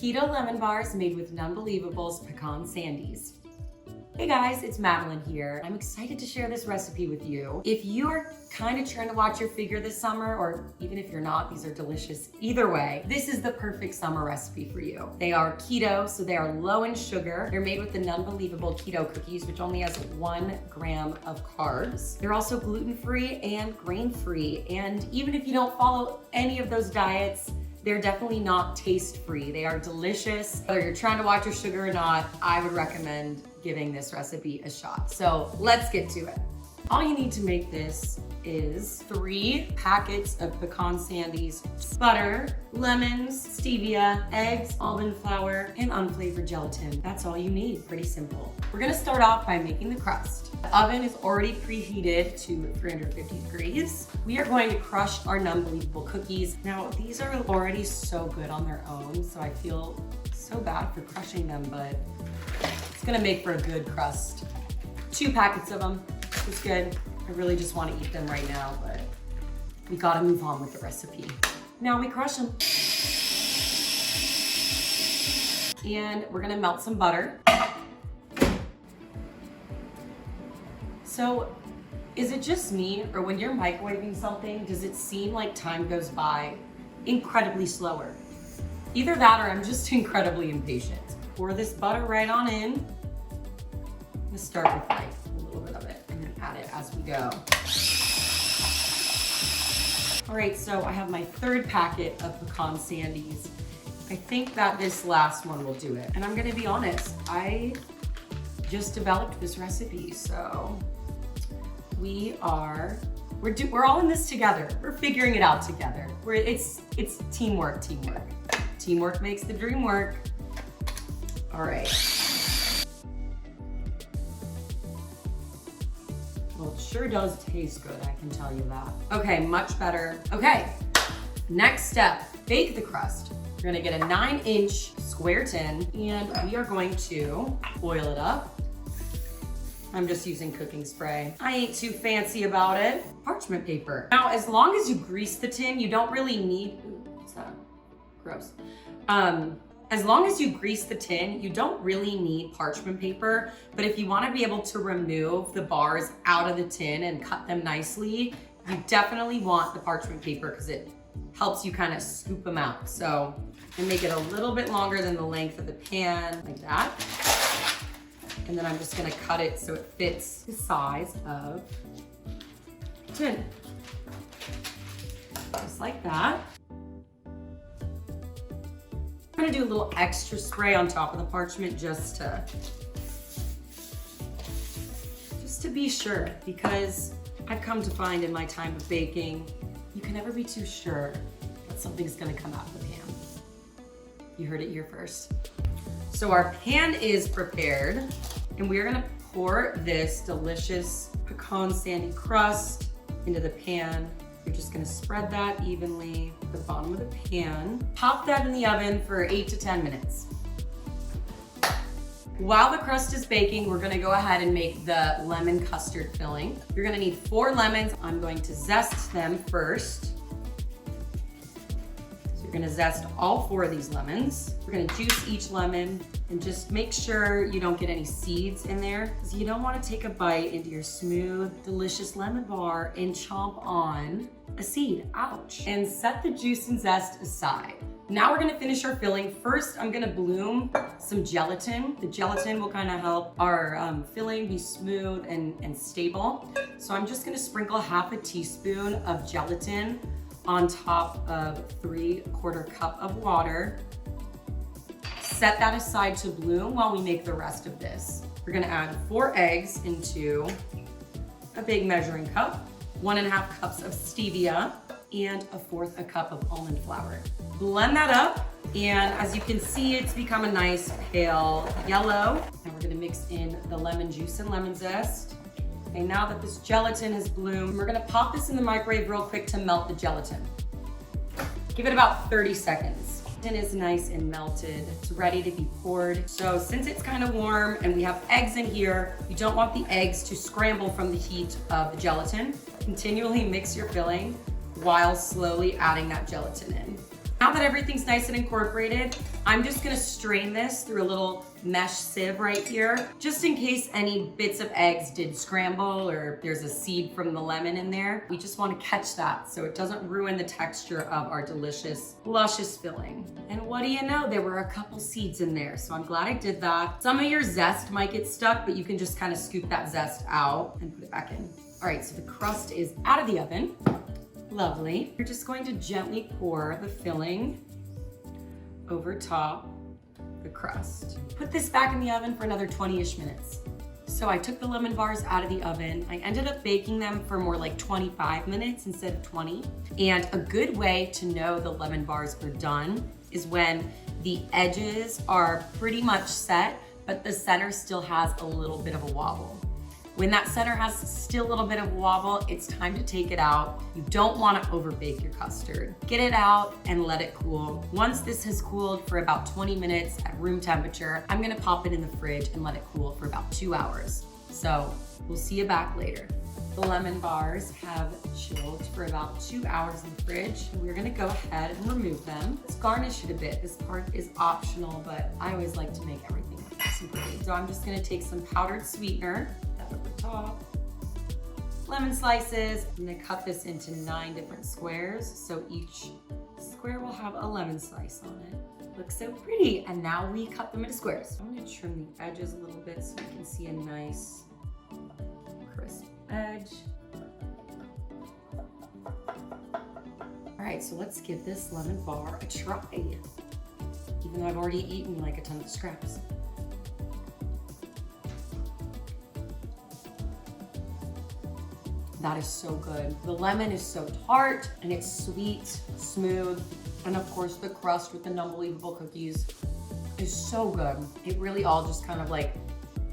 Keto lemon bars made with Nunbelievable's pecan sandies. Hey guys, it's Madelyn here. I'm excited to share this recipe with you. If you are kind of trying to watch your figure this summer, or even if you're not, these are delicious either way, this is the perfect summer recipe for you. They are keto, so they are low in sugar. They're made with the Nunbelievable keto cookies, which only has 1 gram of carbs. They're also gluten-free and grain-free. And even if you don't follow any of those diets, they're definitely not taste-free. They are delicious. Whether you're trying to watch your sugar or not, I would recommend giving this recipe a shot. So let's get to it. All you need to make this is 3 packets of pecan sandies, butter, lemons, stevia, eggs, almond flour, and unflavored gelatin. That's all you need, pretty simple. We're gonna start off by making the crust. The oven is already preheated to 350 degrees. We are going to crush our Nunbelievable cookies. Now, these are already so good on their own, so I feel so bad for crushing them, but it's gonna make for a good crust. 2 packets of them. It's good. I really just want to eat them right now, but we gotta move on with the recipe. Now we crush them. And we're gonna melt some butter. So, is it just me, or when you're microwaving something, does it seem like time goes by incredibly slower? Either that or I'm just incredibly impatient. Pour this butter right on in. I'm gonna start with like a little bit of it and then add it as we go. All right, so I have my 3rd packet of pecan sandies. I think that this last one will do it. And I'm gonna be honest, I just developed this recipe, so we're all in this together. We're figuring it out together. It's teamwork. Teamwork makes the dream work. All right. Well, it sure does taste good, I can tell you that. Okay, much better. Okay, next step, bake the crust. You're gonna get a 9-inch square tin, and we are going to oil it up. I'm just using cooking spray. I ain't too fancy about it. Parchment paper. Now, as long as you grease the tin, you don't really need, what's that? Gross. As long as you grease the tin, you don't really need parchment paper, but if you wanna be able to remove the bars out of the tin and cut them nicely, you definitely want the parchment paper because it helps you kind of scoop them out. So, and make it a little bit longer than the length of the pan, like that. And then I'm just gonna cut it so it fits the size of the tin. Just like that. I'm gonna do a little extra spray on top of the parchment just to be sure, because I've come to find in my time of baking, you can never be too sure that something's gonna come out of the pan. You heard it here first. So our pan is prepared, and we're gonna pour this delicious pecan sandy crust into the pan. You're just gonna spread that evenly at the bottom of the pan. Pop that in the oven for 8 to 10 minutes. While the crust is baking, we're gonna go ahead and make the lemon custard filling. You're gonna need 4 lemons. I'm going to zest them first. So you're gonna zest all 4 of these lemons. We're gonna juice each lemon and just make sure you don't get any seeds in there, because you don't want to take a bite into your smooth, delicious lemon bar and chomp on a seed. Ouch. And set the juice and zest aside. Now we're gonna finish our filling. First, I'm gonna bloom some gelatin. The gelatin will kind of help our filling be smooth and stable. So I'm just gonna sprinkle half a teaspoon of gelatin on top of 3/4 cup of water. Set that aside to bloom while we make the rest of this. We're gonna add 4 eggs into a big measuring cup, 1.5 cups of stevia, and 1/4 cup of almond flour. Blend that up, and as you can see, it's become a nice pale yellow. Now we're gonna mix in the lemon juice and lemon zest. Okay, now that this gelatin has bloomed, we're gonna pop this in the microwave real quick to melt the gelatin. Give it about 30 seconds. It is nice and melted. It's ready to be poured. So since it's kind of warm and we have eggs in here, you don't want the eggs to scramble from the heat of the gelatin. Continually mix your filling while slowly adding that gelatin in. Now that everything's nice and incorporated, I'm just gonna strain this through a little mesh sieve right here, just in case any bits of eggs did scramble or there's a seed from the lemon in there. We just wanna catch that so it doesn't ruin the texture of our delicious, luscious filling. And what do you know? There were a couple seeds in there, so I'm glad I did that. Some of your zest might get stuck, but you can just kind of scoop that zest out and put it back in. All right, so the crust is out of the oven. Lovely. You're just going to gently pour the filling over top the crust. Put this back in the oven for another 20-ish minutes. So I took the lemon bars out of the oven. I ended up baking them for more like 25 minutes instead of 20. And a good way to know the lemon bars are done is when the edges are pretty much set, but the center still has a little bit of a wobble. When that center has still a little bit of wobble, it's time to take it out. You don't want to overbake your custard. Get it out and let it cool. Once this has cooled for about 20 minutes at room temperature, I'm gonna pop it in the fridge and let it cool for about 2 hours. So we'll see you back later. The lemon bars have chilled for about 2 hours in the fridge. We're gonna go ahead and remove them. Let's garnish it a bit. This part is optional, but I always like to make everything look nice and pretty. So I'm just gonna take some powdered sweetener, over top, lemon slices. I'm gonna cut this into 9 different squares, so each square will have a lemon slice on it. Looks so pretty. And now we cut them into squares. I'm gonna trim the edges a little bit so you can see a nice crisp edge. All right, so let's give this lemon bar a try, even though I've already eaten like a ton of scraps. That is so good. The lemon is so tart and it's sweet, smooth. And of course the crust with the Nunbelievable cookies is so good. It really all just kind of like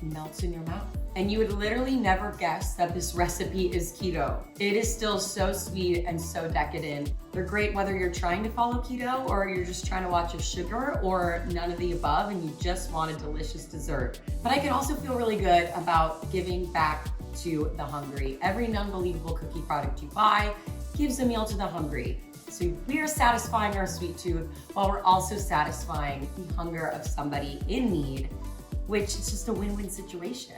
melts in your mouth. And you would literally never guess that this recipe is keto. It is still so sweet and so decadent. They're great whether you're trying to follow keto or you're just trying to watch your sugar or none of the above and you just want a delicious dessert. But I can also feel really good about giving back to the hungry. Every Nunbelievable cookie product you buy gives a meal to the hungry. So we are satisfying our sweet tooth while we're also satisfying the hunger of somebody in need, which is just a win-win situation.